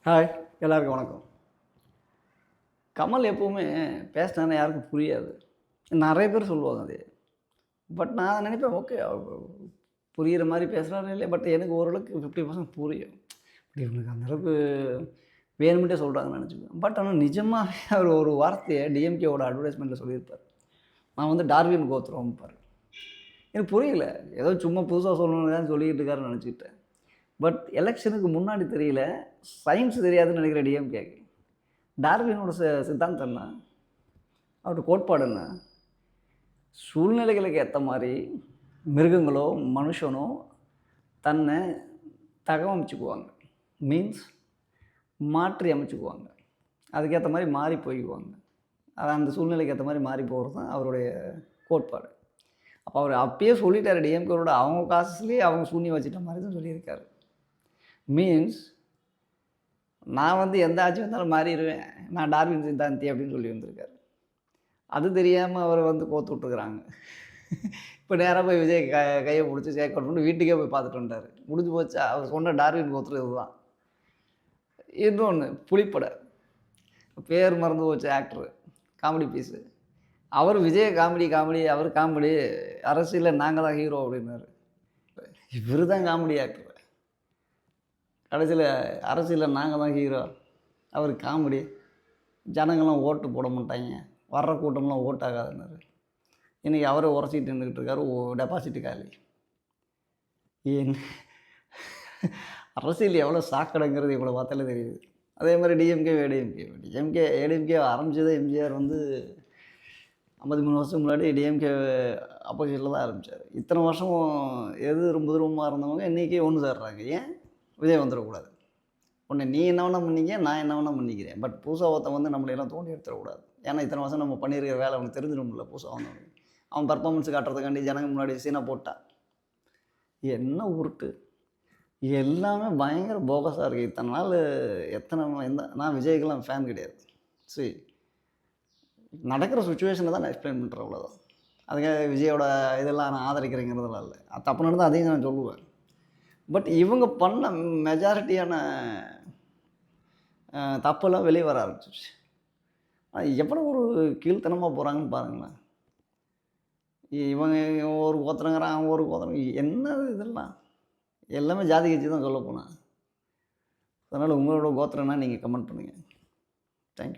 Hi, எல்லாருக்கும் வணக்கம். கமல் எப்பவுமே பேசினாருன்னா யாருக்கும் புரியாது. நெறைய பேர் சொல்லுவாங்க அது. பட் நான் நினைப்பேன், ஓகே புரியிற மாரி பேசுறாரோ இல்லையோ, பட் எனக்கு ஓரளவுக்கு 50% புரியும். பட் இவனுக்கு அந்த அளவுக்கு வேணும்ன்ட்டே சொல்றாங்கன்னு நெனச்சுக்குவேன். பட் ஆனா நிஜமாவே அவர் ஒரு வார்த்தைய டிஎம்கேவோட அட்வர்டைஸ்மெண்ட்ல சொல்லியிருப்பாரு. நான் வந்து டார்வின் கோத்ரோம்பாரு. எனக்கு புரியல. ஏதோ சும்மா புதுசா சொல்லணும்னு சொல்லிக்கிட்டு இருக்காருன்னு நெனச்சுக்கிட்டேன். பட் எலக்ஷனுக்கு முன்னாடி தெரியல, சயின்ஸ் தெரியாதுன்னு நெனைக்கிறேன் டிஎம்கேக்கு. டார்வினோட சித்தாந்தம் என்ன? அவரோட கோட்பாடு என்ன? சூழ்நிலைகளுக்கு ஏத்த மாரி மிருகங்களோ, மனுஷனோ தன்னை தகவமைச்சுக்குவாங்க. மீன்ஸ் மாற்றி அமைச்சுக்குவாங்க. அதுக்கேத்த மாரி மாறி போய்க்குவாங்க. அது அந்த சூழ்நிலைக்கு ஏத்த மாரி மாறி போகிறது தான் அவருடைய கோட்பாடு. அப்போ அவர் அப்பயே சொல்லிட்டாரு, டிஎம்கேவோட அவங்க காசுலேயே அவங்க சூனியம் வச்சுட்ட மாரி தான் சொல்லியிருக்காரு. மீன்ஸ் நான் வந்து எந்த ஆட்சி வந்தாலும் மாறிருவேன். நான் டார்வின் சித்தாந்தி அப்படின்னு சொல்லி வந்திருக்காரு. அது தெரியாம அவர வந்து கோத்து விட்டுருக்குறாங்க. இப்ப நேரா போய் விஜய் கைய புடிச்சு சேர்க்கணும்னு வீட்டுக்கே போய் பார்த்துட்டு வந்துட்டாரு. முடிஞ்சு போச்சா? அவர் சொன்ன டார்வின் கோத்ரா இதுதான். இன்னொன்னு புலிப்பட. பேர் மறந்து போச்சு ஆக்டரு. Comedy piece. அவர் விஜய் அவர் காமெடி. அரசியல்ல நாங்க தான் ஹீரோ அப்படின்னாரு. இவரு தான் காமெடி ஆக்டர். கடைசியில அரசியல்ல நாங்க தான் ஹீரோ. அவர் காமெடி. ஜனங்கள்லாம் ஓட்டு போட மாட்டாய்ங்க. வர்ற கூட்டம்லாம் ஓட் ஆகாதுன்னாரு. இன்றைக்கி அவரே உரசிட்டு நின்றுக்கிட்டு இருக்காரு. டெபாசிட்டு காலி. ஏன் அரசியல் எவ்வளோ சாக்கடைங்கிறது இவ்வளோ பார்த்தாலே தெரியுது. அதே மாதிரி டிஎம்கே ஏடிஎம்கே ஆரம்பிச்சதே எம்ஜிஆர் வந்து 53 வருஷத்துக்கு முன்னாடி டிஎம்கே அப்போசிட்டில் தான் ஆரம்பித்தார். இத்தனை வருஷமும் எது ரொம்ப தூரமாக இருந்தவங்க இன்றைக்கி ஒன்று சேர்றாங்க. ஏன் விஜய் வந்துடக்கூடாது? ஒன்று நீ என்ன வேணால் பண்ணிக்க, நான் என்ன வேணால் பண்ணிக்கிறேன். பட் புதுசாக ஒருத்தன் வந்து நம்மளையெல்லாம் தோண்டி எடுத்துடக்கூடாது. ஏன்னா இத்தனை வருஷம் நம்ம பண்ணியிருக்கிற வேலை அவனுக்கு தெரிஞ்சிடும்ல. புதுசாக வந்தவனுக்கு அவன் பர்ஃபார்மன்ஸ் காட்டுறதுக்காண்டி ஜனங்க முன்னாடி சீனை போட்டான். என்ன உருட்டு! எல்லாமே பயங்கர போகஸாக இருக்குது. இத்தனை நாள் நான் விஜய்க்கெல்லாம் ஃபேன் கிடையாது. சரி, நடக்கிற சுச்சுவேஷனை தான் நான் எக்ஸ்பிளைன் பண்ணுறேன், அவ்வளோதான். அதுக்காக விஜயோட இதெல்லாம் நான் ஆதரிக்கிறேங்கிறதெல்லாம் இல்லை. அது தப்பு நடந்தால் அதையும் நான் சொல்லுவேன். பட் இவங்க பண்ண மெஜாரிட்டியான தப்பெல்லாம் வெளியே வர ஆரம்பிச்சிருச்சு. எவ்வளோ ஒரு கீழ்த்தனமாக போகிறாங்கன்னு பாருங்களேன். இவங்க ஒரு கோத்திரங்கிறான், அவன் ஒரு கோத்திரம். என்ன இதெல்லாம் எல்லாமே ஜாதி கட்சி தான் சொல்லப்போனால். அதனால் உங்களோட கோத்திரம்னா நீங்கள் கமெண்ட் பண்ணுங்கள்.